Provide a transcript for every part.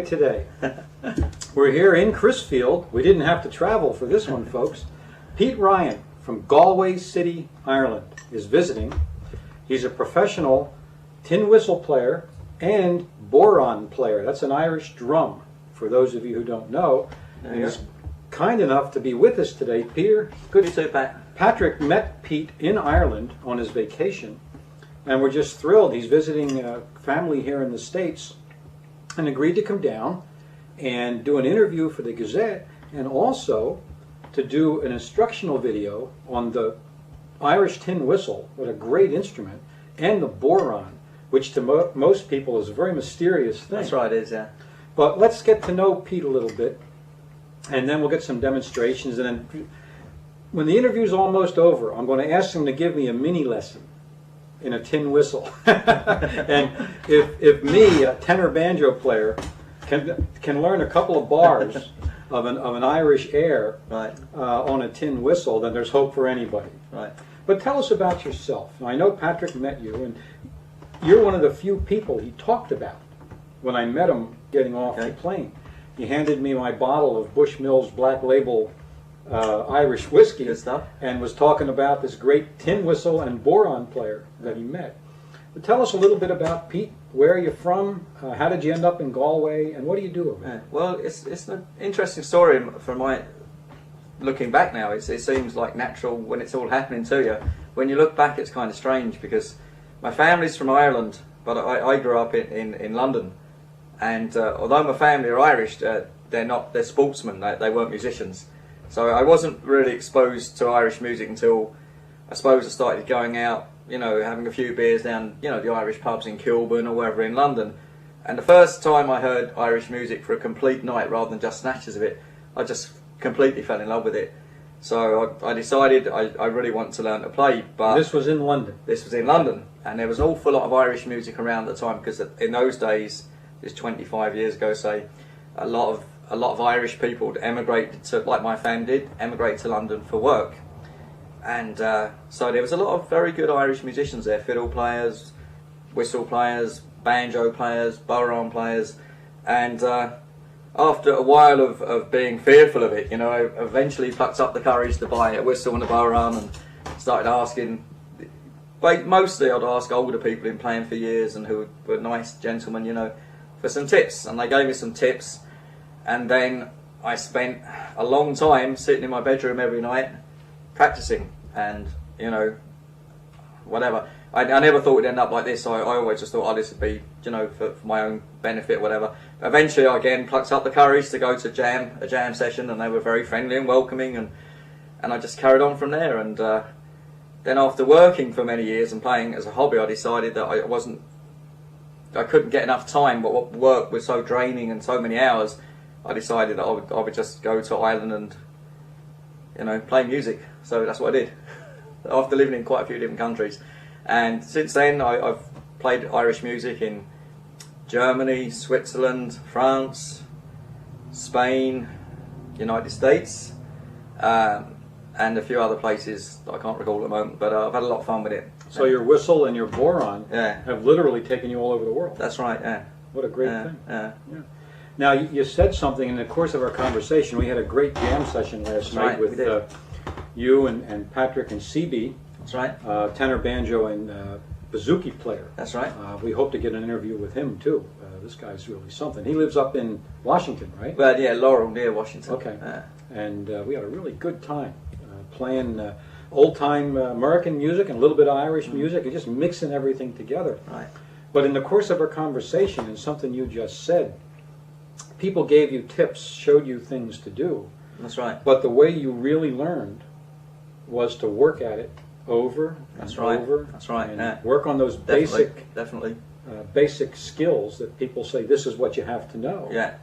you today? We're here in Crisfield. We didn't have to travel for this one, folks. Pete Ryan from Galway City, Ireland, is visiting. He's a professional tin whistle player and boron player. That's an Irish drum, for those of you who don't know. And he's kind enough to be with us today. Peter, good to see you, Pat. Patrick met Pete in Ireland on his vacation, and we're just thrilled. He's visiting family here in the States and agreed to come down and do an interview for the Gazette, and also to do an instructional video on the Irish tin whistle, what a great instrument, and the boron, which to most people is a very mysterious thing. That's right, it is, yeah. But let's get to know Pete a little bit, and then we'll get some demonstrations, and then when the interview's almost over, I'm going to ask him to give me a mini lesson in a tin whistle. And if me, a tenor banjo player, can learn a couple of bars of an Irish air on a tin whistle, then there's hope for anybody. Right. But tell us about yourself. Now, I know Patrick met you, and you're one of the few people he talked about when I met him getting off the plane. He handed me my bottle of Bushmills Black Label Irish whiskey. Good stuff. And was talking about this great tin whistle and boron player that he met. But tell us a little bit about Pete. Where are you from? How did you end up in Galway? And what do you do over there? Well, it's an interesting story from my looking back now. It seems like natural when it's all happening to you. When you look back, it's kind of strange because my family's from Ireland, but I grew up in London. And although my family are Irish, they're sportsmen. They weren't musicians. So I wasn't really exposed to Irish music until I suppose I started going out, having a few beers down, the Irish pubs in Kilburn or wherever in London. And the first time I heard Irish music for a complete night rather than just snatches of it, I just completely fell in love with it. So I decided I really want to learn to play. But this was in London? This was in London. And there was an awful lot of Irish music around at the time because in those days, it's 25 years ago, say, a lot of Irish people emigrated to, like my family did, emigrate to London for work. And so there was a lot of very good Irish musicians there, fiddle players, whistle players, banjo players, boron players. And after a while of being fearful of it, I eventually plucked up the courage to buy a whistle and a boron and started asking. Mostly I'd ask older people who'd been playing for years and who were nice gentlemen, for some tips. And they gave me some tips. And then I spent a long time sitting in my bedroom every night practicing and, whatever. I never thought it'd end up like this. I always just thought, this would be, for my own benefit, whatever. Eventually, I again plucked up the courage to go to a jam session, and they were very friendly and welcoming, and I just carried on from there. And then after working for many years and playing as a hobby, I decided that I couldn't get enough time, but work was so draining and so many hours, I decided that I would just go to Ireland and, play music. So that's what I did, after living in quite a few different countries. And since then, I've played Irish music in Germany, Switzerland, France, Spain, United States, and a few other places that I can't recall at the moment, but I've had a lot of fun with it. So your whistle and your boron have literally taken you all over the world. That's right, yeah. What a great thing. Yeah. Now, you said something in the course of our conversation. We had a great jam session last night with you and Patrick and CB. That's right. Tenor banjo and bouzouki player. That's right. We hope to get an interview with him, too. This guy's really something. He lives up in Washington, right? Well, yeah, Laurel, near Washington. Okay. And we had a really good time playing old-time American music and a little bit of Irish music and just mixing everything together. Right. But in the course of our conversation, and something you just said, people gave you tips, showed you things to do. That's right. But the way you really learned was to work at it over and over. That's right. And work on those definitely. Basic skills that people say this is what you have to know. Yeah.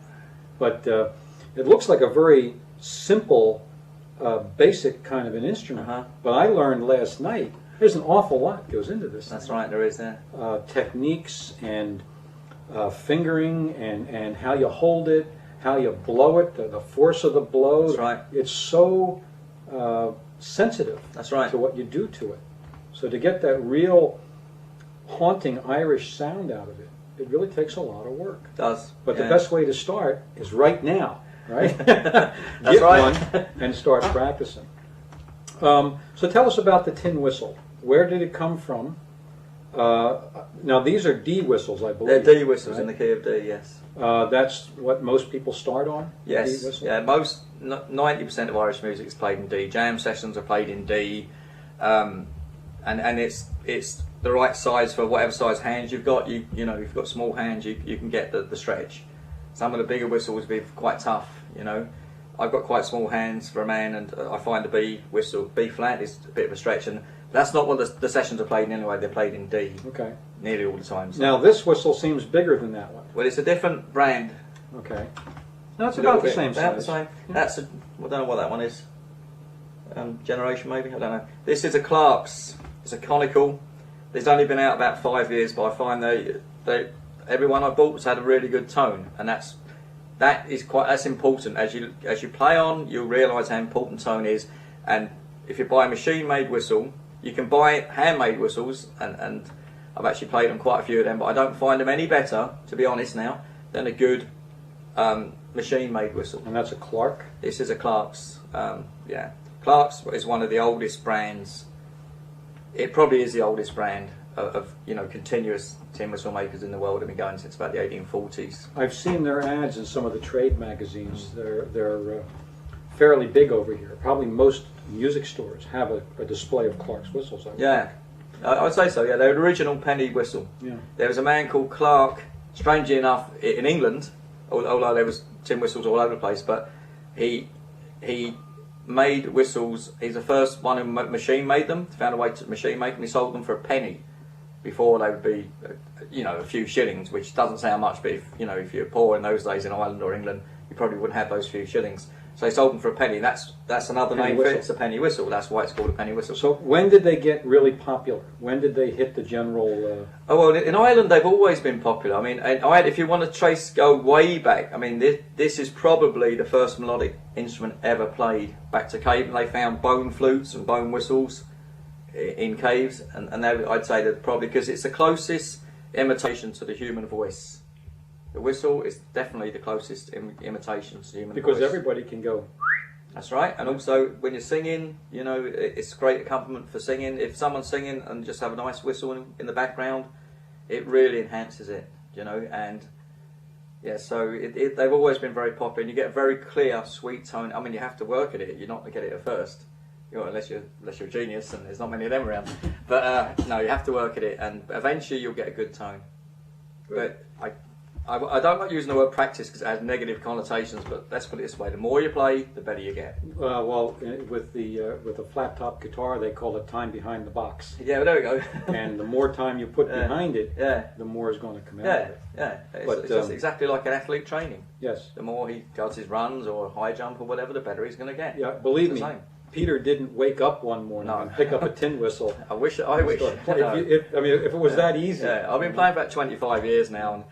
But it looks like a very simple, basic kind of an instrument. But I learned last night there's an awful lot goes into this. That's right. There is. Techniques and fingering and how you hold it, how you blow it, the force of the blow. That's right. It's so sensitive. That's right. To what you do to it. So to get that real haunting Irish sound out of it it really takes a lot of work. It does. But the best way to start is right now, right? That's Get right. one and start practicing. So tell us about the tin whistle. Where did it come from? Now these are D whistles, I believe. They're D whistles, right? in the key of D, yes. That's what most people start on? Yes, D whistle? yeah, 90% of Irish music is played in D. Jam sessions are played in D. And it's the right size for whatever size hands you've got. You know, if you've got small hands, you can get the stretch. Some of the bigger whistles will be quite tough, you know. I've got quite small hands for a man, and I find the B whistle, B flat, is a bit of a stretch, and that's not what the sessions are played in anyway. They're played in D. Okay. Nearly all the time. So. Now this whistle seems bigger than that one. Well, it's a different brand. Okay. No, it's about the same size. About the same. Yeah. That's I don't know what that one is. Generation maybe, I don't know. This is a Clark's. It's a conical. It's only been out about 5 years, but I find everyone I bought has had a really good tone, and that's important. As you play on, you'll realise how important tone is. And if you buy a machine-made whistle, you can buy handmade whistles, and I've actually played on quite a few of them, but I don't find them any better, to be honest now, than a good machine-made whistle. And that's a Clark? This is a Clark's. Yeah, Clark's is one of the oldest brands. It probably is the oldest brand of continuous tin whistle makers in the world. Have been going since about the 1840s. I've seen their ads in some of the trade magazines. They're fairly big over here. Probably most music stores have a display of Clark's whistles. Yeah, I'd say so. Yeah, they're an original penny whistle. Yeah. There was a man called Clark, strangely enough, in England, although there was tin whistles all over the place, but he made whistles. He's the first one who machine made them. Found a way to machine make them. He sold them for a penny. Before they would be, a few shillings, which doesn't sound much, but if you're poor in those days in Ireland or England, you probably wouldn't have those few shillings. So he sold them for a penny. That's another name for it. It's a penny whistle. That's why it's called a penny whistle. So when did they get really popular? When did they hit the general? Oh well, in Ireland they've always been popular. I mean, if you want to go way back, I mean, this is probably the first melodic instrument ever played. Back to cave, they found bone flutes and bone whistles in caves, and I'd say that probably because it's the closest imitation to the human voice. The whistle is definitely the closest imitation to the human voice. Because everybody can go. That's right, and also when you're singing, it's a great accompaniment for singing. If someone's singing and just have a nice whistle in the background, it really enhances it, and yeah, so they've always been very popular, and you get a very clear, sweet tone. I mean, you have to work at it. You're not going to get it at first. Unless you're a genius, and there's not many of them around. But no, you have to work at it, and eventually you'll get a good tone. But I don't like using the word practice because it has negative connotations. But let's put it this way: the more you play, the better you get. Well, with a flat top guitar, they call it time behind the box. Yeah, well, there we go. And the more time you put behind it, the more is going to come out. Yeah. It's just exactly like an athlete training. Yes. The more he does his runs or high jump or whatever, the better he's going to get. Yeah, believe me. Peter didn't wake up one morning and pick up a tin whistle. I wish. If it was that easy. Yeah, I've been playing about 25 years now, and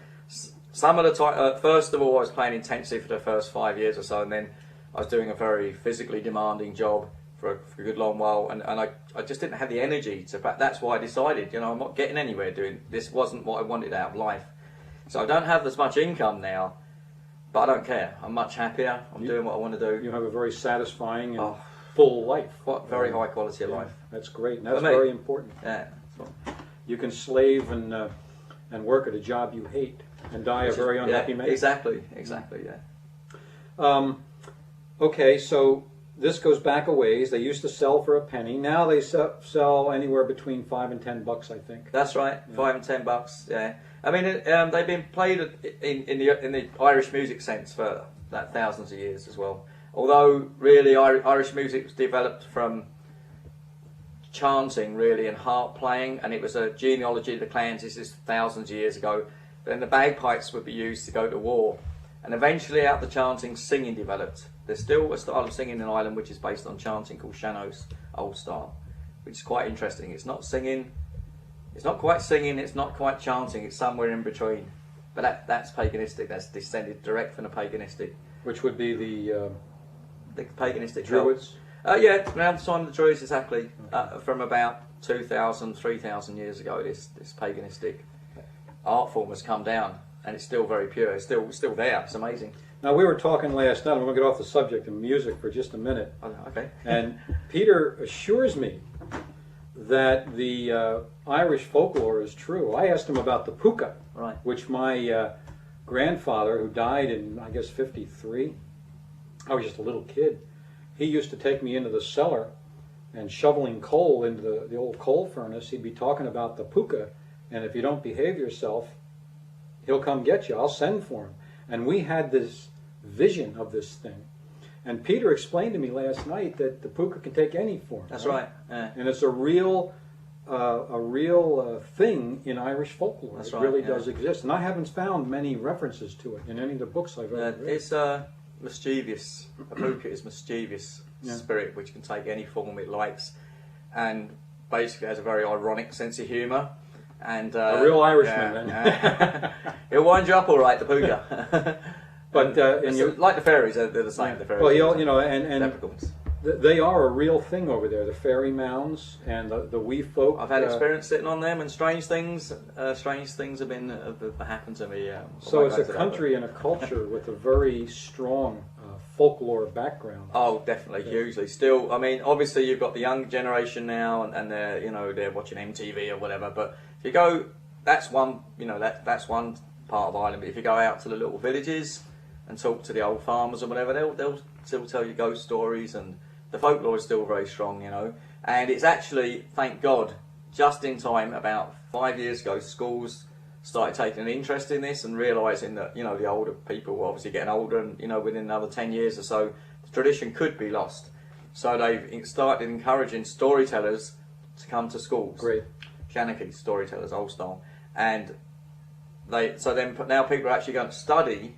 some of the time, first of all, I was playing intensely for the first 5 years or so, and then I was doing a very physically demanding job for a good long while, and I just didn't have the energy to. That's why I decided, I'm not getting anywhere doing this. Wasn't what I wanted out of life, so I don't have as much income now, but I don't care. I'm much happier. I'm doing what I want to do. You have a very satisfying and full life. Very high quality of life. That's great. And that's very important. Yeah. You can slave and work at a job you hate and die a very unhappy man. Exactly. Yeah. Okay, so this goes back a ways. They used to sell for a penny. Now they sell anywhere between $5 and $10, I think. That's right, yeah. $5 and $10. Yeah. I mean, they've been played in the Irish music sense for thousands of years as well. Although really Irish music was developed from chanting really and harp playing, and it was a genealogy of the clans. This is thousands of years ago. Then the bagpipes would be used to go to war, and eventually out the chanting, singing developed. There's still a style of singing in Ireland which is based on chanting called Seanos, old style, which is quite interesting. It's not singing, it's not quite singing, it's not quite chanting, it's somewhere in between. But that's paganistic. That's descended direct from the paganistic. Which would be the paganistic Druids? Yeah, around the time of the Druids, exactly. From about 2,000, 3,000 years ago, this paganistic. art form has come down, and it's still very pure. It's still there. It's amazing. Now, we were talking last night, I'm going to get off the subject of music for just a minute. Okay. And Peter assures me that the Irish folklore is true. I asked him about the puka, Right. which my grandfather, who died in, I guess, 53, I was just a little kid, he used to take me into the cellar and shoveling coal into the old coal furnace. He'd be talking about the puka, and if you don't behave yourself, he'll come get you. I'll send for him. And we had this vision of this thing. And Peter explained to me last night that the puka can take any form. That's right. Yeah. And it's a real thing in Irish folklore. That's it right, really yeah. does exist. And I haven't found many references to it in any of the books I've ever read. It's mischievous. A puka is mischievous spirit which can take any form it likes, and basically has a very ironic sense of humour. And A real Irishman, then. He'll wind you up all right, the puka. But like the fairies, they're the same. The fairies. well, you know, and leprechauns. they are a real thing over there. The fairy mounds and the wee folk. I've had experience sitting on them, and strange things have happened to me. So it's a country and a culture with a very strong folklore background. Oh, definitely, hugely. Still, I mean, obviously you've got the young generation now, and they're watching MTV or whatever. But if you go, that's one part of Ireland. But if you go out to the little villages and talk to the old farmers or whatever, they'll still tell you ghost stories, and the folklore is still very strong, And it's actually, thank God, just in time, about 5 years ago, schools started taking an interest in this and realising that, the older people were obviously getting older, and, within another 10 years or so, the tradition could be lost. So they've started encouraging storytellers to come to schools. Great. Shanachie storytellers, old style. And now people are actually going to study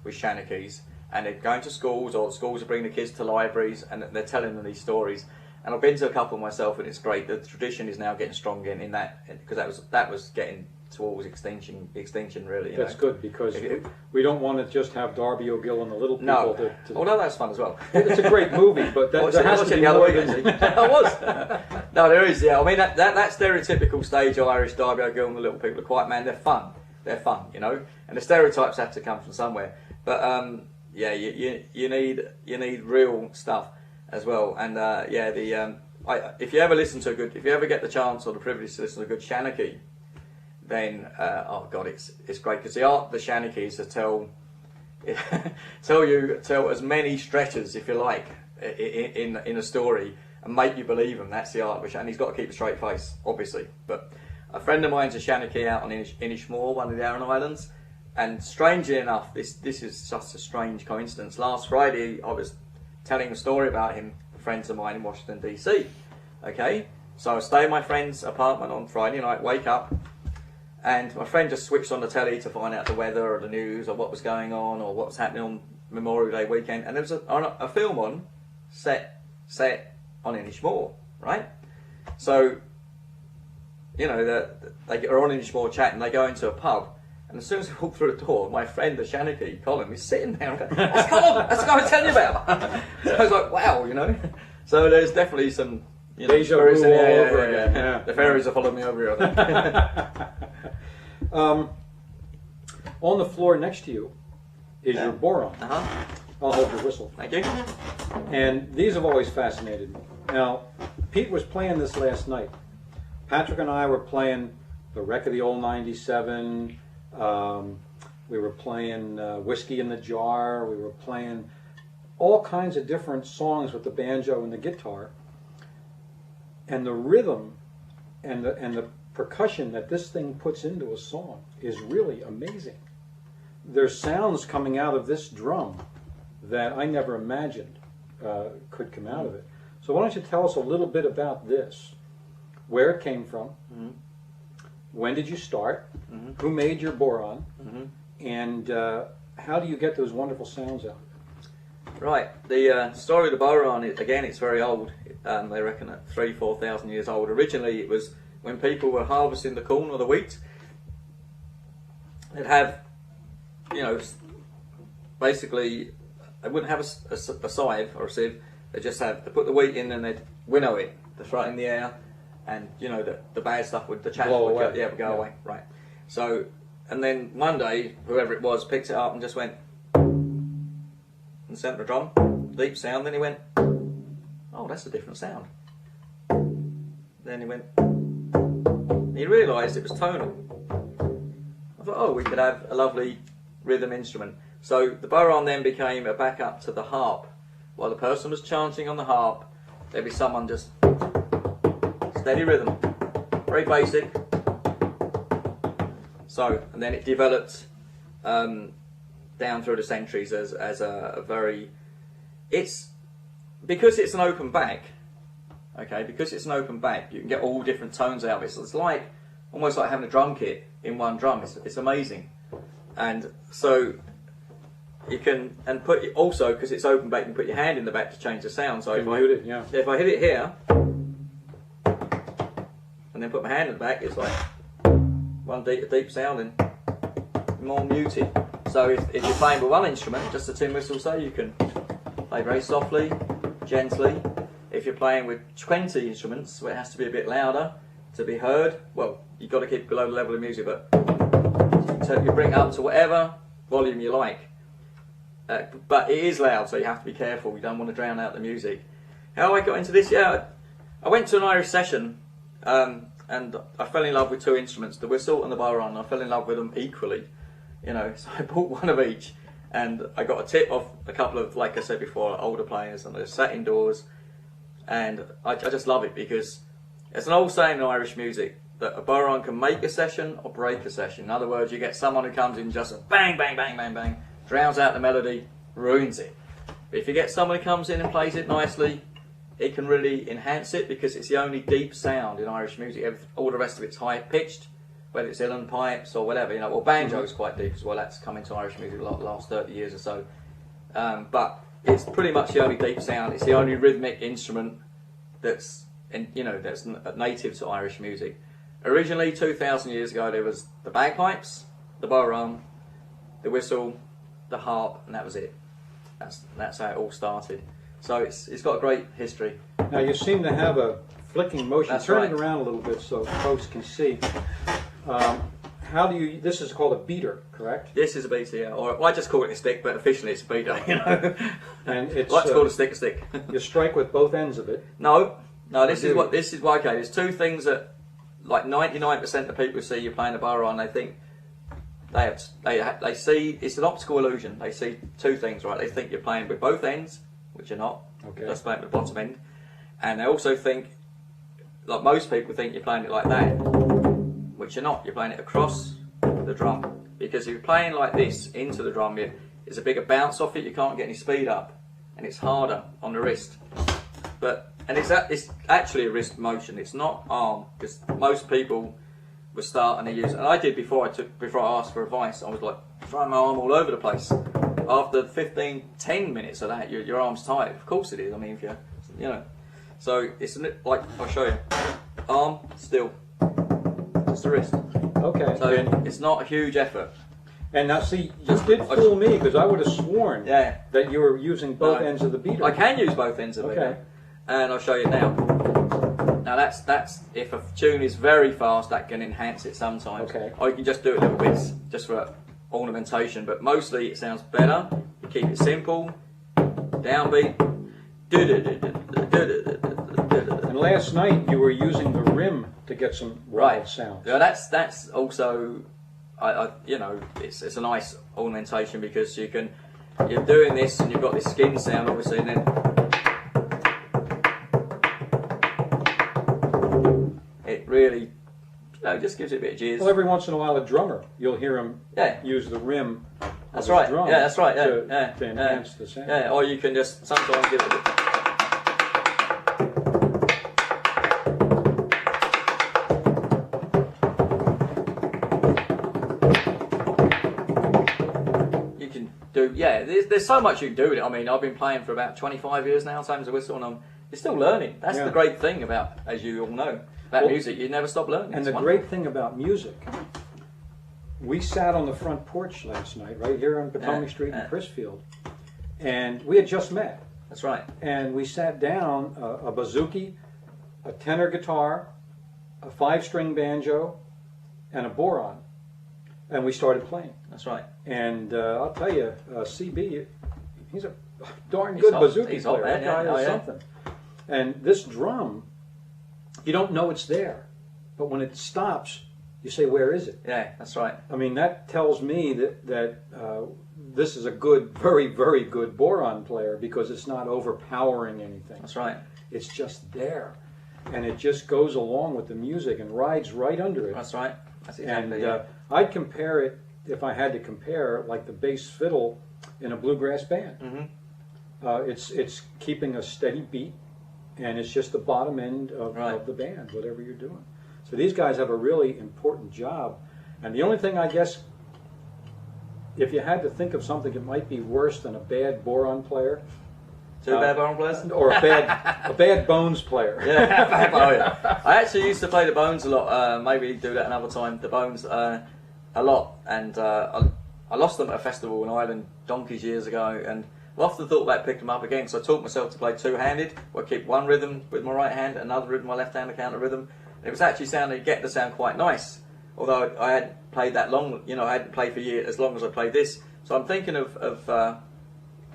with Shanachies, and they're going to schools, or schools are bringing the kids to libraries, and they're telling them these stories. And I've been to a couple myself, and it's great. The tradition is now getting strong in that, because that was getting towards extinction really. That's good, because we don't want to just have Darby O'Gill and the little people. No, although that's fun as well. It's a great movie, but there has to be more than... I was. No, there is. Yeah, I mean that stereotypical stage Irish Darby O'Gill and the little people are quite man. They're fun. And the stereotypes have to come from somewhere. But you need real stuff as well. And if you ever get the chance or the privilege to listen to a good Shanachie, then oh god, it's great, because the Shanachies tell as many stretches, if you like, in a story, and make you believe them. That's the art of and he's got to keep a straight face, obviously. But a friend of mine's a Shanachie out on Inishmore, one of the Aran Islands. And strangely enough, this is such a strange coincidence. Last Friday, I was telling a story about him to friends of mine in Washington, DC. Okay? So I stay in my friend's apartment on Friday night, wake up, and my friend just switched on the telly to find out the weather or the news or what was going on or what was happening on Memorial Day weekend. And there was a film on, set on Inishmore, right? So, they are on Inishmore chatting, they go into a pub. And as soon as I walk through the door, my friend, the Shanachie, Colin, is sitting there. I'm going, that's Colin! That's the guy I was telling you about! So I was like, wow, So there's definitely some... Deja vu all over again. Yeah. The fairies are following me over here. On the floor next to you is your boron. Uh-huh. I'll hold your whistle. Thank you. And these have always fascinated me. Now, Pete was playing this last night. Patrick and I were playing The Wreck of the Old 97. We were playing Whiskey in the Jar. We were playing all kinds of different songs with the banjo and the guitar. And the rhythm and the percussion that this thing puts into a song is really amazing. There's sounds coming out of this drum that I never imagined could come out of it. So why don't you tell us a little bit about this? Where it came from, when did you start, who made your boron, and how do you get those wonderful sounds out? Right, the story of the boron, again, it's very old. They reckon at 3,000-4,000 years old. Originally, it was when people were harvesting the corn or the wheat. They'd have, basically, they wouldn't have a scythe or a sieve. They put the wheat in and they'd winnow it, to throw it in the air, and the bad stuff the chaff would go away. Right. So And then one day, whoever it was picked it up and just went and sent the drum, deep sound. Then he went, oh, that's a different sound. Then he went, he realised it was tonal. I thought, oh, we could have a lovely rhythm instrument. So the bodhrán then became a backup to the harp. While the person was chanting on the harp, there'd be someone just steady rhythm, very basic. So, and then it developed down through the centuries as a very, it's, because it's an open back, okay, because it's an open back, you can get all different tones out of it. So it's like, almost like having a drum kit in one drum. It's amazing. And so you can, and put, also because it's open back, you can put your hand in the back to change the sound. So if I hit it here, and then put my hand in the back, it's like one deep sounding, more muted. So if you're playing with one instrument, just a tin whistle, so you can play very softly, gently. If you're playing with 20 instruments, where it has to be a bit louder to be heard, well, you've got to keep below the level of music, but so you bring it up to whatever volume you like. But it is loud, so you have to be careful. You don't want to drown out the music. How I got into this? Yeah, I went to an Irish session, and I fell in love with two instruments, the whistle and the bodhrán. I fell in love with them equally, you know. So I bought one of each, and I got a tip off a couple of, like I said before, older players, and I sat indoors, and I just love it because it's an old saying in Irish music that a bodhrán can make a session or break a session. In other words, you get someone who comes in just bang, bang, bang, bang, bang, drowns out the melody, ruins it. But if you get someone who comes in and plays it nicely, it can really enhance it because it's the only deep sound in Irish music. All the rest of it's high pitched, whether it's uilleann pipes or whatever, you know. Well, banjo is quite deep as well. That's come into Irish music the last 30 years or so. But it's pretty much the only deep sound. It's the only rhythmic instrument that's, that's native to Irish music. Originally, 2,000 years ago, there was the bagpipes, the bodhrán, the whistle, the harp, and that was it. That's how it all started. So it's got a great history. Now you seem to have a flicking motion. That's Turn right. it around a little bit so folks can see. How do you? This is called a beater, correct? This is a beater, yeah. Or I just call it a stick, but officially it's a beater. You know. And it's I like to call a stick. You strike with both ends of it. No. This is why. Okay, there's two things that, like 99% of people see you playing a bodhrán, they think they see it's an optical illusion. They see two things, right? They think you're playing with both ends, which you're not. Okay. Just playing with the bottom end, and they also think, like most people think, you're playing it like that, which you're not. You're playing it across the drum, because if you're playing like this into the drum, there's a bigger bounce off it. You can't get any speed up, and it's harder on the wrist. And it's actually a wrist motion. It's not arm, because most people will start and they use it. And I did before I asked for advice. I was like throwing my arm all over the place. After 10 minutes of that, your arm's tight. Of course it is. I mean, if so it's like, I'll show you. Arm still, just the wrist. Okay. So it's not a huge effort. And now, see, you did fool me because I would have sworn that you were using both ends of the beater. I can use both ends of the beater. And I'll show you now. Now that's if a tune is very fast, that can enhance it sometimes. Okay. Or you can just do it little bits, just for ornamentation. But mostly it sounds better. You keep it simple, downbeat. And last night you were using the rim to get some wild sounds. Yeah, that's also, it's a nice ornamentation because you're doing this and you've got this skin sound obviously, and then it really, just gives it a bit of jizz. Well, every once in a while, a drummer, you'll hear him use the rim of right. his drum to enhance the sound. Yeah, or you can just sometimes give it a bit. You can do, there's so much you can do with it. I mean, I've been playing for about 25 years now, same as a whistle, and you're still learning. That's the great thing about, as you all know, about music. You never stop learning. And the great thing about music, we sat on the front porch last night, right here on Potomac Street in Crisfield, and we had just met. That's right. And we sat down, a bouzouki, a tenor guitar, a 5-string banjo, and a bodhrán. and we started playing. That's right. And I'll tell you, CB, he's a darn good bouzouki player. That guy is something. And this drum, you don't know it's there, but when it stops, you say, "Where is it?" Yeah, that's right. I mean, that tells me that this is a good, very, very good boron player, because it's not overpowering anything. That's right. It's just there, and it just goes along with the music and rides right under it. That's right. That's exactly. And I'd compare it, if I had to compare, like the bass fiddle in a bluegrass band. Mm-hmm. It's keeping a steady beat, and it's just the bottom end of the band, whatever you're doing. So these guys have a really important job. And the only thing, I guess, if you had to think of something that might be worse than a bad boron player, Two bad boron players? or a bad bones player. Yeah, oh yeah. I actually used to play the bones a lot. Maybe do that another time. The bones a lot, and I lost them at a festival in Ireland donkeys years ago, and I've often thought about picking them up again. So I taught myself to play two-handed, where I keep one rhythm with my right hand, another rhythm with my left hand, a counter rhythm. And it was actually getting to sound quite nice. Although I hadn't played that long, I hadn't played for years as long as I played this. So I'm thinking of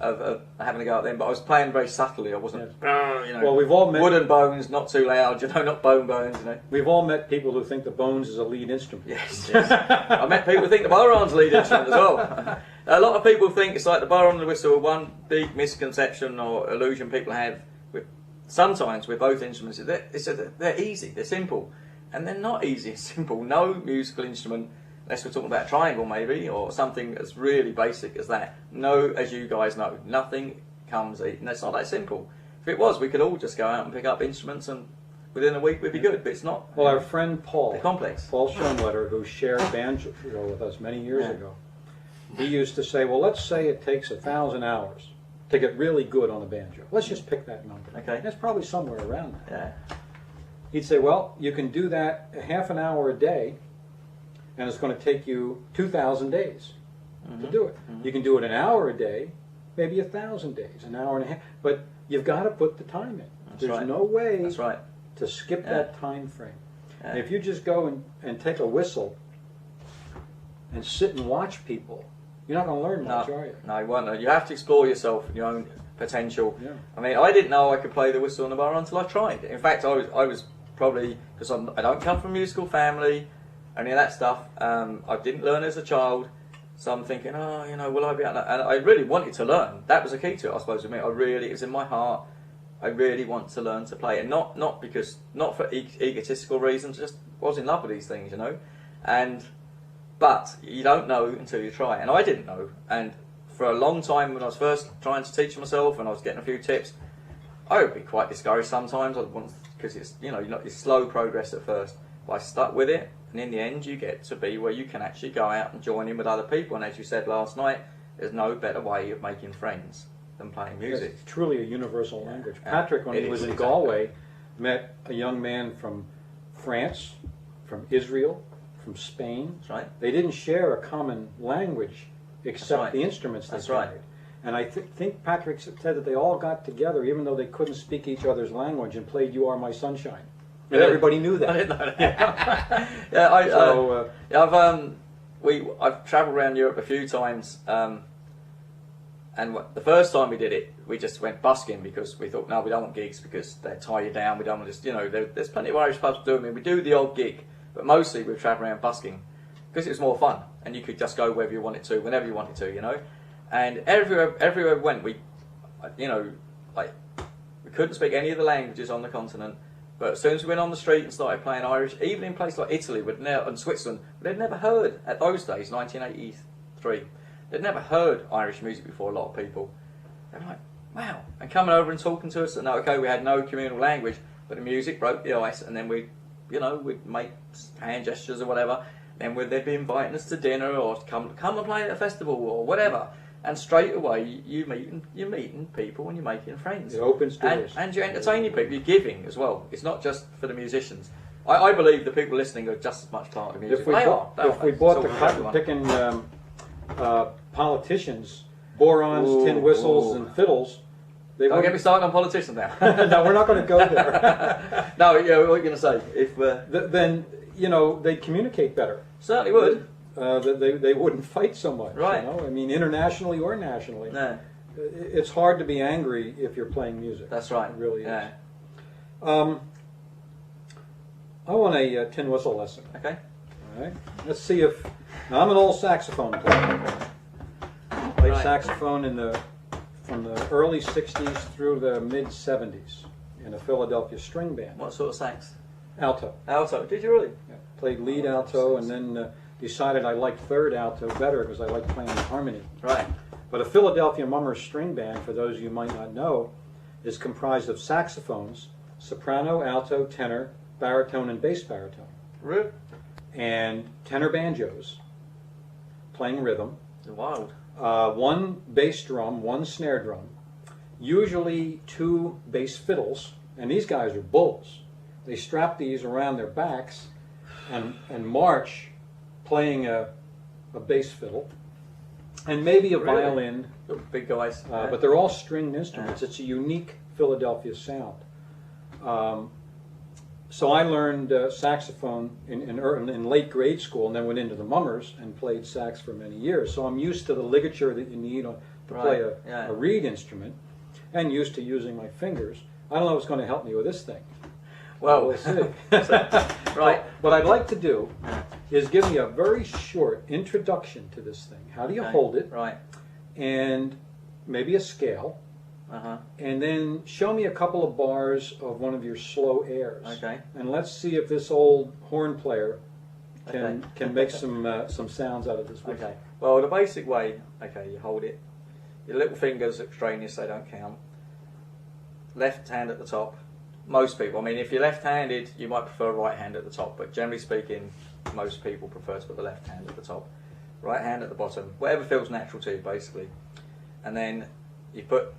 having a go at them, but I was playing very subtly. I wasn't, Well, we've all met wooden bones, not too loud, not bone bones, We've all met people who think the bones is a lead instrument. Yes. I met people who think the boron's a lead instrument as well. A lot of people think it's like the boron and the whistle are one big misconception or illusion people have sometimes with both instruments. They're easy, they're simple, and they're not easy and simple. No musical instrument, unless we're talking about a triangle maybe, or something as really basic as that. No, as you guys know, nothing comes easy. It's not that simple. If it was, we could all just go out and pick up instruments and within a week we'd be good, but it's not. Well, our friend Paul, they're complex. Paul Schoenwetter, who shared banjo with us many years ago, he used to say, well, let's say it takes 1,000 hours to get really good on a banjo. Let's just pick that number. Okay. That's probably somewhere around that. Yeah. He'd say, well, you can do that half an hour a day, and it's going to take you 2,000 days to do it. You can do it an hour a day, maybe 1,000 days, an hour and a half, but you've got to put the time in. There's no way to skip that time frame. And if you just go and take a whistle and sit and watch people, you're not going to learn much, are you? No, you won't. You have to explore yourself and your own potential. Yeah. I mean, I didn't know I could play the whistle and the boron until I tried. In fact, I was probably, because I don't come from a musical family, any of that stuff. I didn't learn as a child, so I'm thinking, will I be able to? And I really wanted to learn. That was the key to it, I suppose, with me. It was in my heart. I really want to learn to play, and not for egotistical reasons. Just was in love with these things, But you don't know until you try, and I didn't know. And for a long time, when I was first trying to teach myself, and I was getting a few tips, I would be quite discouraged sometimes. Because it's it's slow progress at first. But I stuck with it, and in the end, you get to be where you can actually go out and join in with other people. And as you said last night, there's no better way of making friends than playing music. It's truly a universal language. Patrick, when he was in Galway, met a young man from France, from Israel, from Spain. That's right. They didn't share a common language except the instruments they played. Right. And I think Patrick said that they all got together, even though they couldn't speak each other's language, and played "You Are My Sunshine." And everybody knew that. I didn't know that. I've travelled around Europe a few times, and the first time we did it, we just went busking because we thought, no, we don't want gigs because they tie you down. We don't want to there's plenty of Irish pubs doing it. We do the odd gig, but mostly we travel around busking because it was more fun, and you could just go wherever you wanted to, whenever you wanted to, And everywhere we went, we couldn't speak any of the languages on the continent. But as soon as we went on the street and started playing Irish, even in places like Italy and Switzerland, they'd never heard, at those days, 1983, they'd never heard Irish music before, a lot of people. They were like, wow. And coming over and talking to us, and we had no communal language, but the music broke the ice, and then we'd make hand gestures or whatever, then they'd be inviting us to dinner or come and play at a festival or whatever. And straight away, you're meeting people and you're making friends. It opens doors. And you're entertaining people. You're giving as well. It's not just for the musicians. I believe the people listening are just as much part of the music. If we bought the cotton-picking politicians, borons, tin whistles, and fiddles, they don't get me started on politicians now. No, we're not going to go there. No, what are you going to say? Then, they'd communicate better. Certainly would. that they wouldn't fight so much. Right. You know? I mean, internationally or nationally. No. It's hard to be angry if you're playing music. That's right. It really is. Yeah. I want a tin whistle lesson. Okay. All right. Let's see if... Now, I'm an old saxophone player. Played saxophone from the early 60s through the mid-70s in a Philadelphia string band. What sort of sax? Alto. Alto. Did you really? Yeah. Played lead alto and then decided I liked third alto better because I liked playing in harmony. Right. But a Philadelphia Mummers string band, for those of you who might not know, is comprised of saxophones, soprano, alto, tenor, baritone, and bass baritone. Really? And tenor banjos playing rhythm. Wild. One bass drum, one snare drum, usually two bass fiddles, and these guys are bulls. They strap these around their backs and march playing a bass fiddle, and maybe a violin. Big guys. But they're all stringed instruments. It's a unique Philadelphia sound. So I learned saxophone in late grade school, and then went into the Mummers and played sax for many years. So I'm used to the ligature that you need to play a reed instrument, and used to using my fingers. I don't know what's going to help me with this thing. Well, we'll see. Right. What I'd like to do is give me a very short introduction to this thing. How do you hold it? Right. And maybe a scale. And then show me a couple of bars of one of your slow airs. Okay. And let's see if this old horn player can make some sounds out of this. Okay. Well, the basic way, you hold it. Your little fingers extraneous, they don't count. Left hand at the top. Most people, I mean, if you're left-handed, you might prefer right hand at the top, but generally speaking, most people prefer to put the left hand at the top. Right hand at the bottom, whatever feels natural to you, basically. And then you put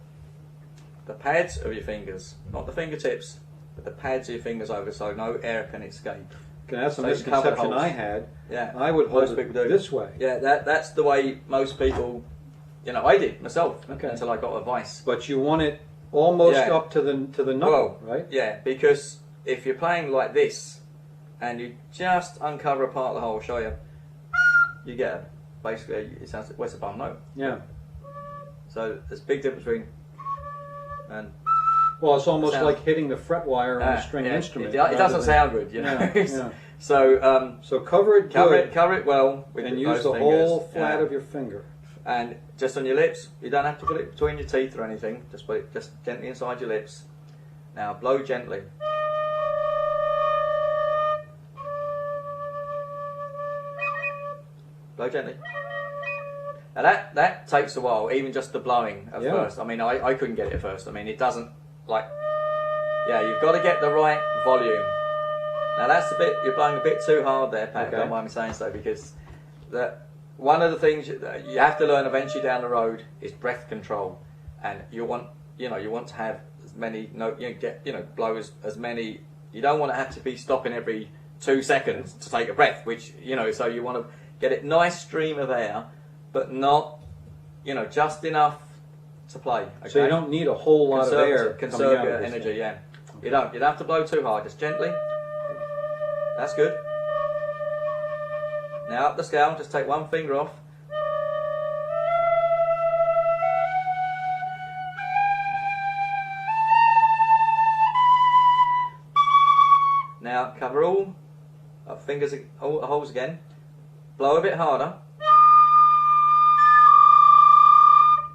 the pads of your fingers, not the fingertips, but the pads of your fingers over so no air can escape. That's a misconception I had. Yeah. I would hold it this way. Yeah, that's the way most people, I did myself until I got advice. But you want it almost up to the knuckle, right? Yeah, because if you're playing like this and you just uncover a part of the hole, I'll show you, you get basically, it sounds like, where's the bum note? Yeah. So there's a big difference between and... Well, it's almost like hitting the fret wire on a string instrument. It doesn't sound good, Yeah. So cover it good. Cover it well with and use the whole flat of your finger. And just on your lips, you don't have to put it between your teeth or anything. Just put it just gently inside your lips. Now blow gently. Blow gently. Now that takes a while, even just the blowing at first. I mean, I couldn't get it at first. I mean, it doesn't you've got to get the right volume. Now that's you're blowing a bit too hard there, Pat. Don't mind me saying so, because one of the things you have to learn eventually down the road is breath control, and you want to have as many blow as many. You don't want to have to be stopping every 2 seconds to take a breath, which so you want to get it nice stream of air, but not just enough to play. Okay? So you don't need a whole lot of air. Conserve your energy. Yeah, you don't have to blow too hard. Just gently. That's good. Now up the scale, just take one finger off. Now cover all fingers, all the holes again. Blow a bit harder.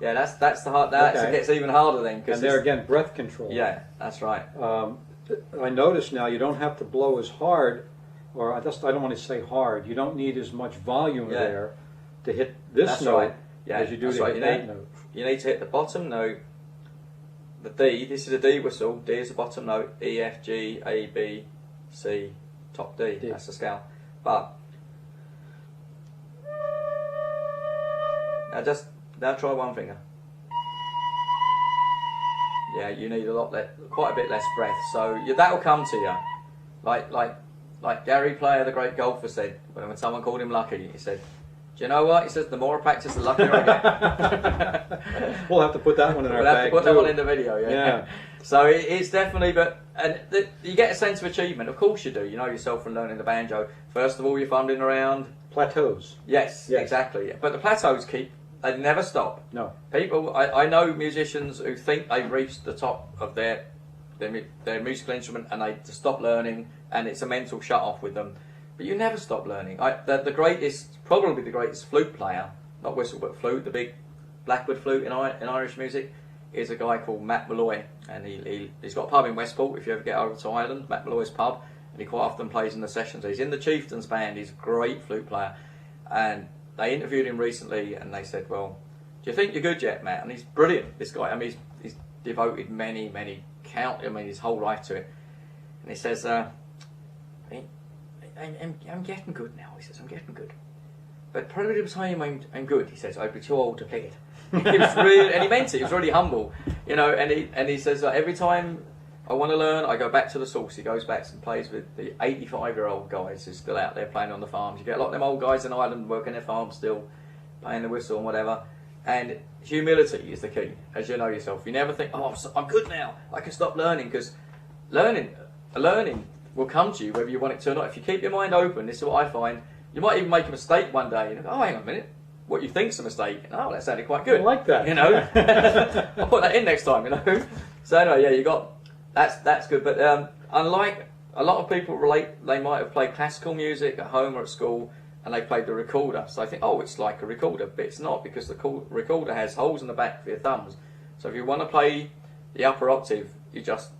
Yeah, that's the hard. It gets even harder then. And there again, breath control. Yeah, that's right. I notice now you don't have to blow as hard, or I don't want to say hard. You don't need as much volume there to hit this note as you do to hit that note. You need to hit the bottom note. The D. This is a D whistle. D is the bottom note. E, F, G, A, B, C, top D. That's the scale. But now try one finger. Yeah, you need quite a bit less breath. So that'll come to you. Like Gary Player, the great golfer, said when someone called him lucky, he said, "Do you know what?" He says, "The more I practice, the luckier I get." We'll have to put that one in our bag. We'll have to put that one in the video. Yeah. So it's definitely, you get a sense of achievement. Of course you do. You know yourself from learning the banjo. First of all, you're fumbling around, plateaus. Yes, Yes. exactly. But the plateaus they never stop. No. People, I know musicians who think they've reached the top of their musical instrument and they stop learning, and it's a mental shut off with them. But you never stop learning. Probably the greatest flute player, not whistle but flute, the big Blackwood flute in Irish music, is a guy called Matt Malloy, and he's got a pub in Westport. If you ever get over to Ireland, Matt Malloy's pub, and he quite often plays in the sessions. He's in the Chieftains band. He's a great flute player, and they interviewed him recently, and they said, "Well, do you think you're good yet, Matt?" And he's brilliant. This guy, I mean, he's devoted his whole life to it, and he says, I'm getting good now." He says, "I'm getting good, but probably the time I'm good," he says, "I'd be too old to play it." He was really, and he meant it. He was really humble, and he says, every time I want to learn, I go back to the source. He goes back and plays with the 85-year-old guys who's still out there playing on the farms. You get a lot of them old guys in Ireland working their farms still, playing the whistle and whatever. And humility is the key, as you know yourself. You never think, "Oh, I'm good now, I can stop learning," because learning will come to you whether you want it to or not. If you keep your mind open, this is what I find. You might even make a mistake one day, and you go, "Oh, hang on a minute, what you think's a mistake? Oh, that sounded quite good." I like that. I'll put that in next time. So anyway, yeah, you got that's good. But unlike a lot of people they might have played classical music at home or at school, and they played the recorder. So I think, oh, it's like a recorder, but it's not, because the recorder has holes in the back for your thumbs. So if you want to play the upper octave, you just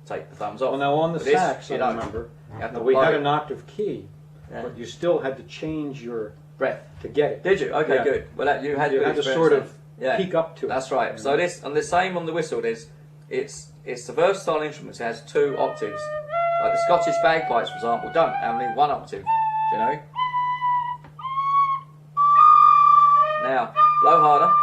take the thumbs off. Well, now on the sax, I remember, we had an octave key, but you still had to change your breath to get it. Did you? Okay, Yeah. good. Well, you had to sort of peek up to it. That's right. So this, and the same on the whistle. It's a versatile instrument. It has 2 octaves. Like the Scottish bagpipes, for example, don't have only 1 octave. Do you know? Now, blow harder.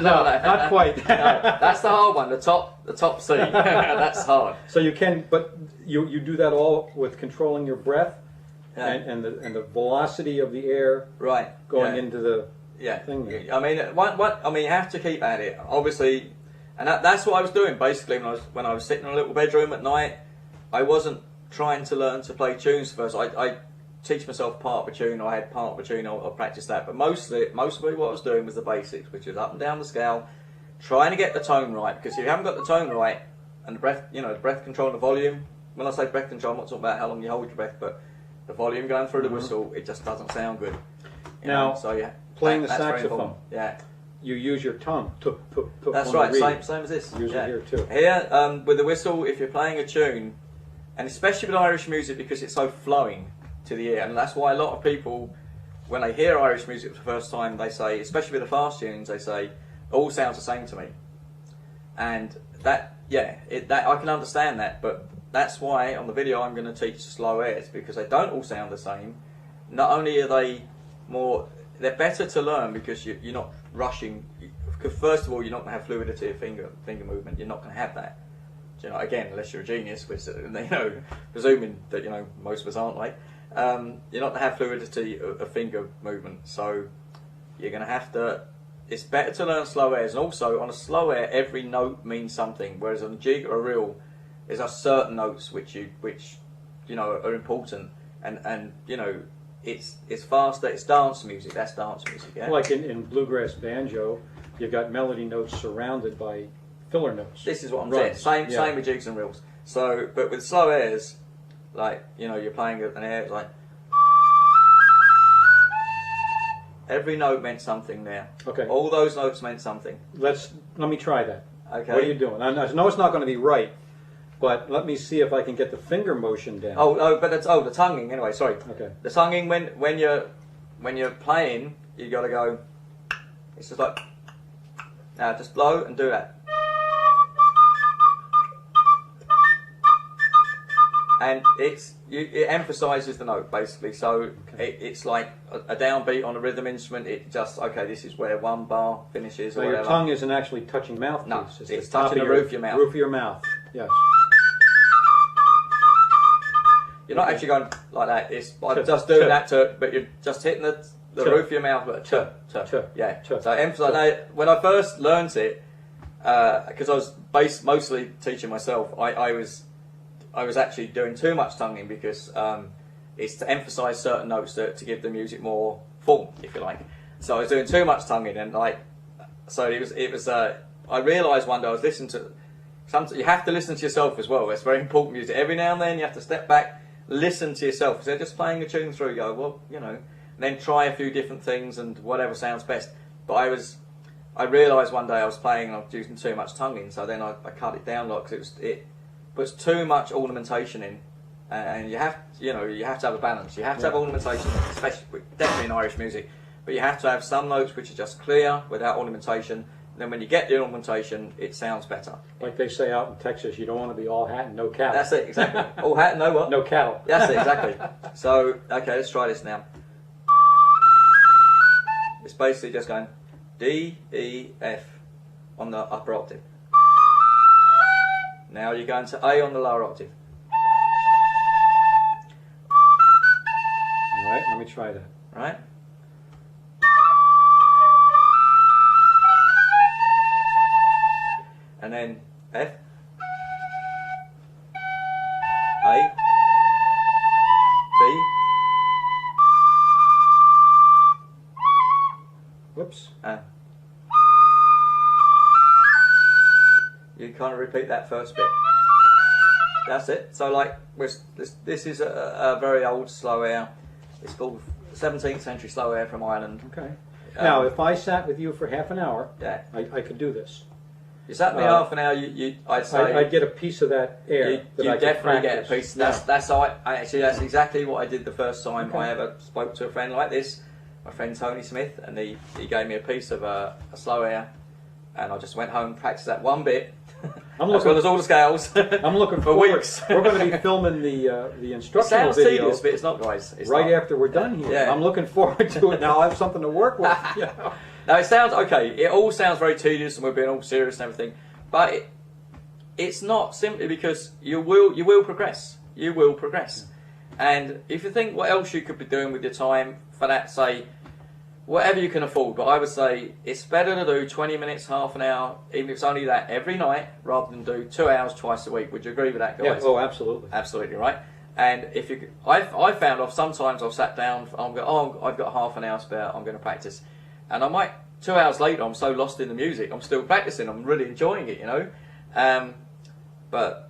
No, not quite. No, that's the hard one. The top C. That's hard. So you can, but you do that all with controlling your breath, and the velocity of the air going into the thing there. I mean, you have to keep at it, obviously, and that's what I was doing basically when I was sitting in a little bedroom at night. I wasn't trying to learn to play tunes first. I teach myself part of a tune, or I had part of a tune, or practice that. But mostly what I was doing was the basics, which is up and down the scale, trying to get the tone right. Because if you haven't got the tone right, and the breath, the breath control and the volume. When I say breath control, I'm not talking about how long you hold your breath, but the volume going through the whistle, it just doesn't sound good. Now, playing the saxophone, yeah, you use your tongue. That's right. Same as this. Use it here too. Here, with the whistle, if you're playing a tune, and especially with Irish music, because it's so flowing to the ear, and that's why a lot of people, when they hear Irish music for the first time, they say, especially with the fast tunes, they say, "It all sounds the same to me." And that I can understand that, but that's why on the video I'm going to teach slow airs, because they don't all sound the same. Not only are they're better to learn because you're not rushing. Because first of all, you're not going to have fluidity of finger movement. You're not going to have that. Again, unless you're a genius, which presuming that most of us aren't, like. You're not going to have fluidity of finger movement, so you're going to have to. It's better to learn slow airs, and also on a slow air, every note means something. Whereas on a jig or a reel, there's certain notes which are important, and it's faster. It's dance music. That's dance music. Yeah? Like in bluegrass banjo, you've got melody notes surrounded by filler notes. This is what I'm saying. Same with jigs and reels. So, but with slow airs, like you're playing an air, it's like every note meant something there. Okay. All those notes meant something. Let me try that. Okay. What are you doing? I know it's not going to be right, but let me see if I can get the finger motion down. But that's the tonguing anyway. Sorry. Okay. The tonguing when you're playing, you got to go. It's just like now, just blow and do that. And it emphasises the note basically, so it's like a downbeat on a rhythm instrument. It just this is where one bar finishes. So or your tongue isn't actually touching mouthpiece. No, it's the touching the roof of your mouth. Roof of your mouth. Yes. You're not actually going like that. It's just doing that but you're just hitting the roof of your mouth. But Yeah. Ch. So emphasize. Now, when I first learnt it, because I was mostly teaching myself, I was actually doing too much tonguing because it's to emphasise certain notes to give the music more form, if you like. So I was doing too much tonguing, and so it was. I realised one day I was listening to. Sometimes you have to listen to yourself as well. It's very important music. Every now and then you have to step back, listen to yourself. Instead of just playing a tune through, you go, well, and then try a few different things and whatever sounds best. But I realised one day I was playing and I was using too much tonguing, so then I cut it down a lot because it puts too much ornamentation in, and you have to have a balance. You have to have ornamentation, especially definitely in Irish music, but you have to have some notes which are just clear without ornamentation. Then when you get the ornamentation, it sounds better. Like they say out in Texas, you don't want to be all hat and no cattle. That's it, exactly. All hat and no what? No cattle. That's it, exactly. So, okay, let's try this now. It's basically just going D, E, F on the upper octave. Now you're going to A on the lower octave. All right, let me try that. Right? And then F, A, B, Whoops. You kind of repeat that first bit. That's it. So like this is a very old slow air. It's called 17th century slow air from Ireland. Okay. Now, if I sat with you for half an hour, yeah, I could do this. You sat me half an hour. I'd say I'd get a piece of that air. You definitely get a piece. That's how actually that's exactly what I did the first time I ever spoke to a friend like this. My friend Tony Smith, and he gave me a piece of a slow air, and I just went home and practiced that one bit. As well as all the scales. I'm looking for weeks. We're going to be filming the instructional sounds video. Tedious, but it's not, guys. It's right not. After we're done here. Yeah. I'm looking forward to it. Now I have something to work with. Now it sounds okay. It all sounds very tedious, and we're being all serious and everything. But it's not simply because you will progress. You will progress. And if you think what else you could be doing with your time for that, say, whatever you can afford, but I would say it's better to do 20 minutes, half an hour, even if it's only that every night, rather than do 2 hours twice a week. Would you agree with that, guys? Yeah. Oh, absolutely. Absolutely right. And if you, I found sometimes I've sat down, I've got half an hour spare, I'm going to practice, and I might 2 hours later I'm so lost in the music, I'm still practicing, I'm really enjoying it, but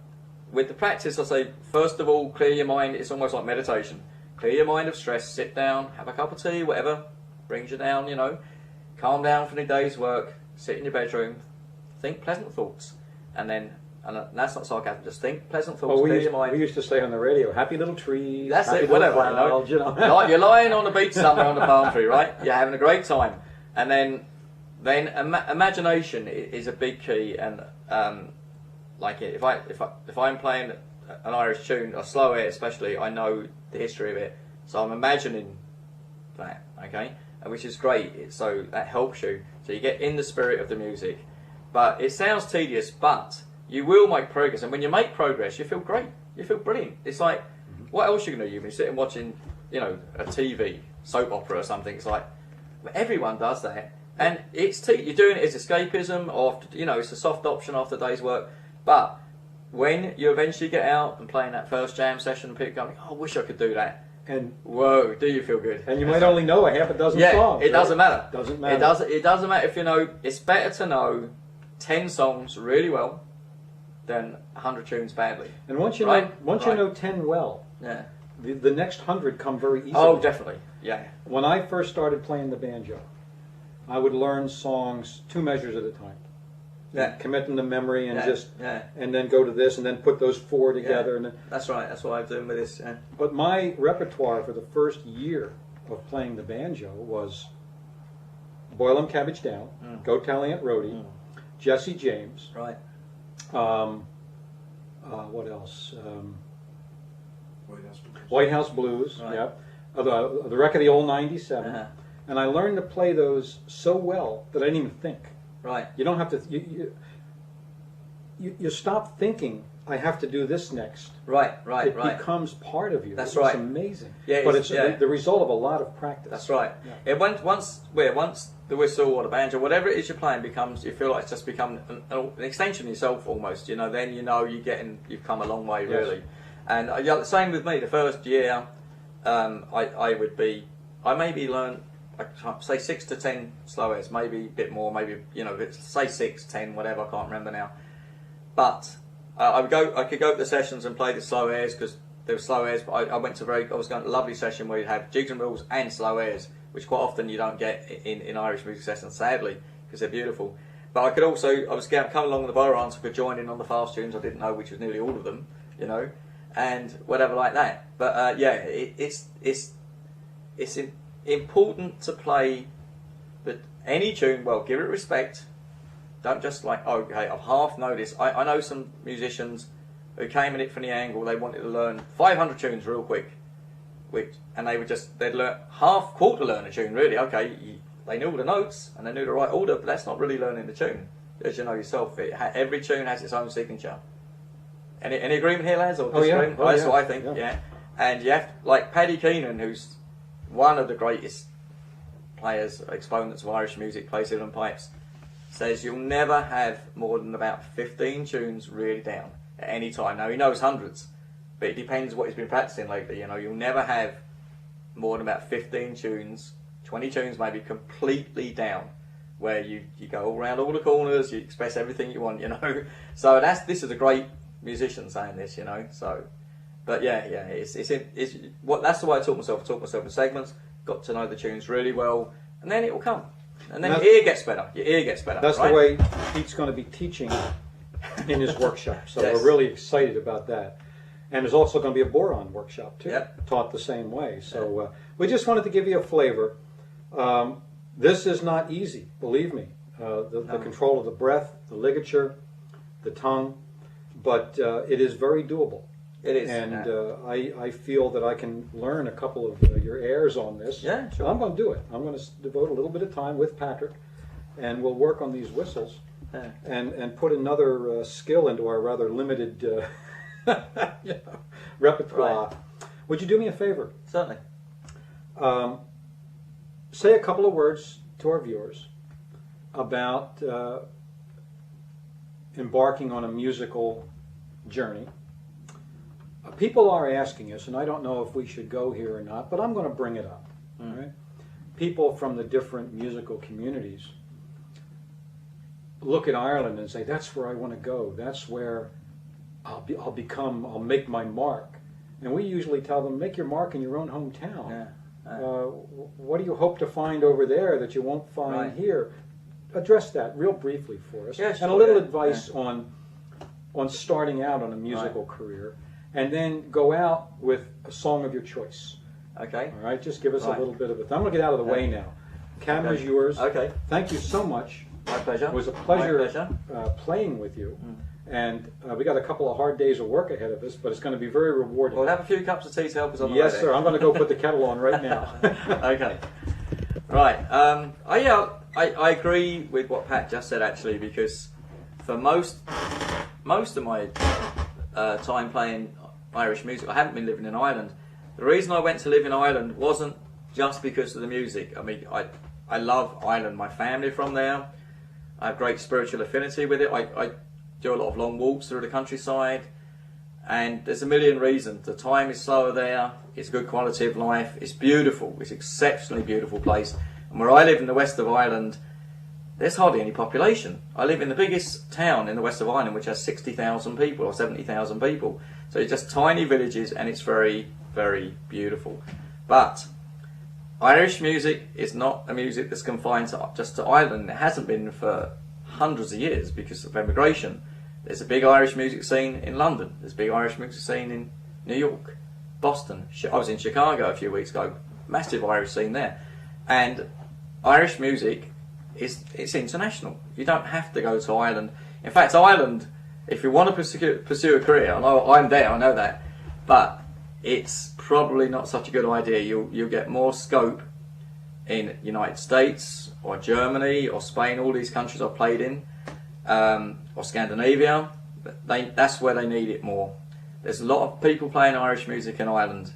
with the practice, I say first of all, clear your mind. It's almost like meditation. Clear your mind of stress. Sit down, have a cup of tea, whatever brings you down, calm down from the day's work, sit in your bedroom, think pleasant thoughts, and that's not sarcasm, just think pleasant thoughts, clear your mind. We used to say on the radio, happy little trees, that's happy it, whatever, clouds, Like you're lying on the beach somewhere on the palm tree, right? You're having a great time, and then imagination is a big key, and like if I'm playing an Irish tune, a slow air especially, I know the history of it, so I'm imagining that, okay? Which is great, so that helps you. So you get in the spirit of the music. But it sounds tedious, but you will make progress. And when you make progress, you feel great. You feel brilliant. It's like, what else are you going to do? You've been sitting watching, a TV, soap opera or something. It's like, everyone does that. And you're doing it as escapism, or, it's a soft option after the day's work. But when you eventually get out and playing that first jam session, people going, I wish I could do that. And whoa, do you feel good? And you might only know a half a dozen songs. It doesn't matter. Doesn't matter. It doesn't matter if you know. It's better to know 10 songs really well than 100 tunes badly. And once you know 10 well, the next 100 come very easily. Oh, definitely. Yeah. When I first started playing the banjo, I would learn songs 2 measures at a time. Yeah. Commit them to memory and and then go to this and then put those 4 together. Yeah. That's right. That's what I'm doing with this. Yeah. But my repertoire for the first year of playing the banjo was Boil 'em Cabbage Down, Go Tell Aunt Rhody, Jesse James. Right. What else? White House Blues. White House Blues. Right. Yeah. The Wreck of the Old 97. And I learned to play those so well that I didn't even think. Right. You don't have to. You stop thinking I have to do this next. Right. It becomes part of you. That's It's right. amazing. Yeah, but it's the result of a lot of practice. That's right. Yeah. Once the whistle or the banjo, whatever it is you're playing, becomes, you feel like it's just become an extension of yourself almost. You know, then you know you've come a long way really. Yes. And the same with me. The first year, I maybe learn, say 6 to 10 slow airs, maybe a bit more, maybe say 6, 10, whatever. I can't remember now. But I could go to the sessions and play the slow airs because there were slow airs. But I was going to a lovely session where you'd have jigs and reels and slow airs, which quite often you don't get in Irish music sessions, sadly, because they're beautiful. But I could also, I was coming along the bowrance, I could join in on the fast tunes. I didn't know which was nearly all of them, and whatever like that. But it's important to play any tune well. Give it respect. Don't just okay, I've half noticed. I know some musicians who came in it from the angle. They wanted to learn 500 tunes real quick, and they'd learn quarter learn a tune really. Okay, they knew all the notes and they knew the right order, but that's not really learning the tune. As you know yourself, every tune has its own signature. Any agreement here, lads? Or disagreement? That's what I think. Yeah. And you have like Paddy Keenan, who's one of the greatest players, exponents of Irish music, plays fiddle and pipes, says you'll never have more than about 15 tunes really down at any time. Now he knows hundreds, but it depends what he's been practicing lately. You'll never have more than about 15 tunes, 20 tunes maybe completely down, where you go all around all the corners, you express everything you want. So this is a great musician saying this, So, but it's that's the way I taught myself. I taught myself in segments, got to know the tunes really well, and then it will come. And then your ear gets better. That's right? the way Pete's going to be teaching in his workshop. So Yes. we're really excited about that. And there's also going to be a boron workshop too, Yep. taught the same way. So we just wanted to give you a flavor. This is not easy, believe me. The control of the breath, the ligature, the tongue, but it is very doable. It is. And I feel that I can learn a couple of your airs on this. Yeah, sure. I'm going to do it. I'm going to devote a little bit of time with Patrick, and we'll work on these whistles and put another skill into our rather limited repertoire. Right. Would you do me a favor? Certainly. Say a couple of words to our viewers about embarking on a musical journey. People are asking us, and I don't know if we should go here or not, but I'm going to bring it up. Right? People from the different musical communities look at Ireland and say, "That's where I want to go. That's where I'll make my mark." And we usually tell them, "Make your mark in your own hometown. What do you hope to find over there that you won't find here?" Address that real briefly for us, Yeah, sure, and a little advice on starting out on a musical career. And then go out with a song of your choice. Okay. All right, just give us a little bit of it. I'm going to get out of the way now. Camera's yours. Okay. Thank you so much. My pleasure. It was a pleasure playing with you. And we got a couple of hard days of work ahead of us, but it's going to be very rewarding. We'll have a few cups of tea to help us on the Yes, way sir. I'm going to go put the kettle on right now. Okay. Right. I agree with what Pat just said actually, because for most of my time playing Irish music, I haven't been living in Ireland. The reason I went to live in Ireland wasn't just because of the music. I mean, I love Ireland. My family are from there. I have great spiritual affinity with it. I do a lot of long walks through the countryside, and there's a million reasons. The time is slower there. It's good quality of life. It's beautiful. It's an exceptionally beautiful place. And where I live in the west of Ireland, there's hardly any population. I live in the biggest town in the west of Ireland, which has 60,000 people or 70,000 people. So it's just tiny villages, and it's very, very beautiful. But Irish music is not a music that's confined just to Ireland. It hasn't been for hundreds of years because of emigration. There's a big Irish music scene in London. There's a big Irish music scene in New York, Boston. I was in Chicago a few weeks ago. Massive Irish scene there. And Irish music it's international. You don't have to go to Ireland. In fact, Ireland, if you want to pursue a career, I know I'm there, I know that, but it's probably not such a good idea. You'll get more scope in United States or Germany or Spain, all these countries I've played in, or Scandinavia. that's where they need it more. There's a lot of people playing Irish music in Ireland,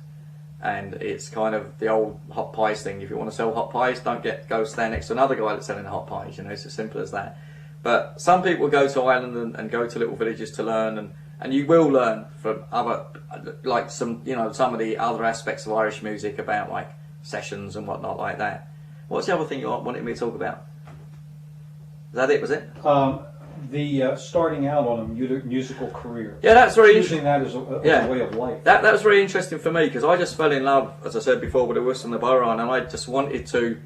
and it's kind of the old hot pies thing. If you want to sell hot pies, don't go stand next to another guy that's selling hot pies. You know, it's as simple as that. But some people go to Ireland and go to little villages to learn, and you will learn from other, like some of the other aspects of Irish music about like sessions and whatnot like that. What's the other thing you wanted me to talk about? Is that it? Was it? The starting out on a musical career. Yeah, that's very using that as a way of life. That was very interesting for me, because I just fell in love, as I said before, with the Wus and the Bodhrán, and I just wanted to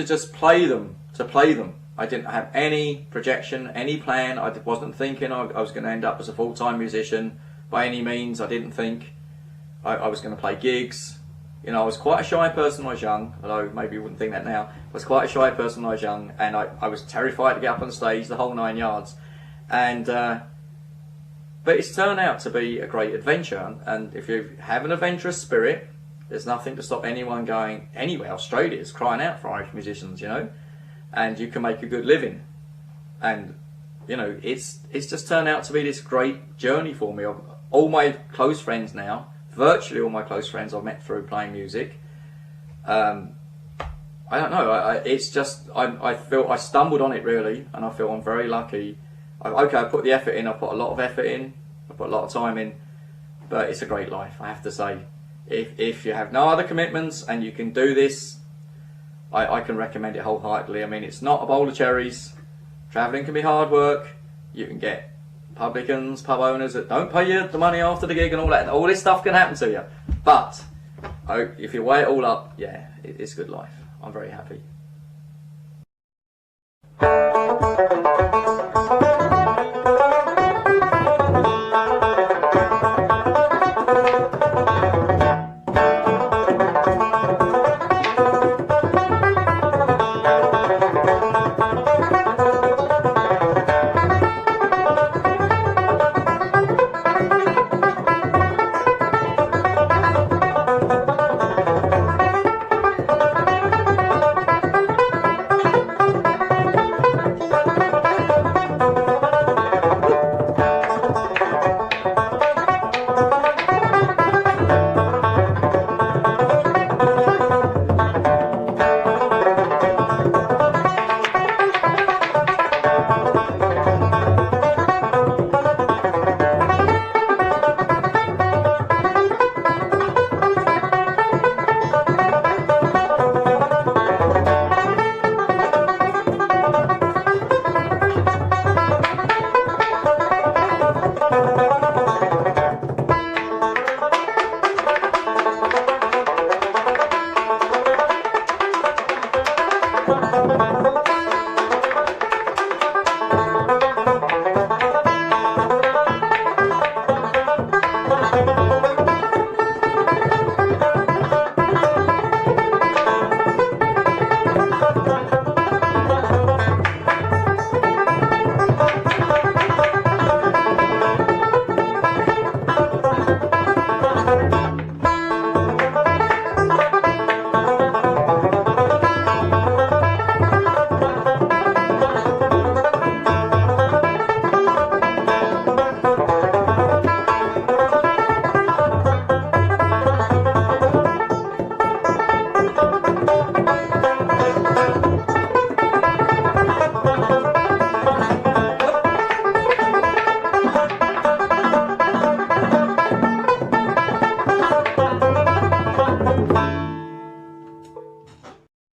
just play them to play them. I didn't have any projection, any plan. I wasn't thinking I was going to end up as a full-time musician by any means. I didn't think I was going to play gigs. You know, I was quite a shy person when I was young, although maybe you wouldn't think that now. I was quite a shy person when I was young, and I was terrified to get up on stage, the whole 9 yards. And but it's turned out to be a great adventure, and if you have an adventurous spirit, there's nothing to stop anyone going anywhere. Australia's crying out for Irish musicians, you know, and you can make a good living. And you know, it's just turned out to be this great journey for me. All my close friends now, virtually all my close friends I've met through playing music. I don't know. It's just I feel I stumbled on it really, and I feel I'm very lucky. I put the effort in. I put a lot of effort in. I put a lot of time in. But it's a great life, I have to say. If you have no other commitments and you can do this, I can recommend it wholeheartedly. I mean, it's not a bowl of cherries. Travelling can be hard work. You can get publicans, pub owners that don't pay you the money after the gig and all that. All this stuff can happen to you. But if you weigh it all up, yeah, it's a good life. I'm very happy.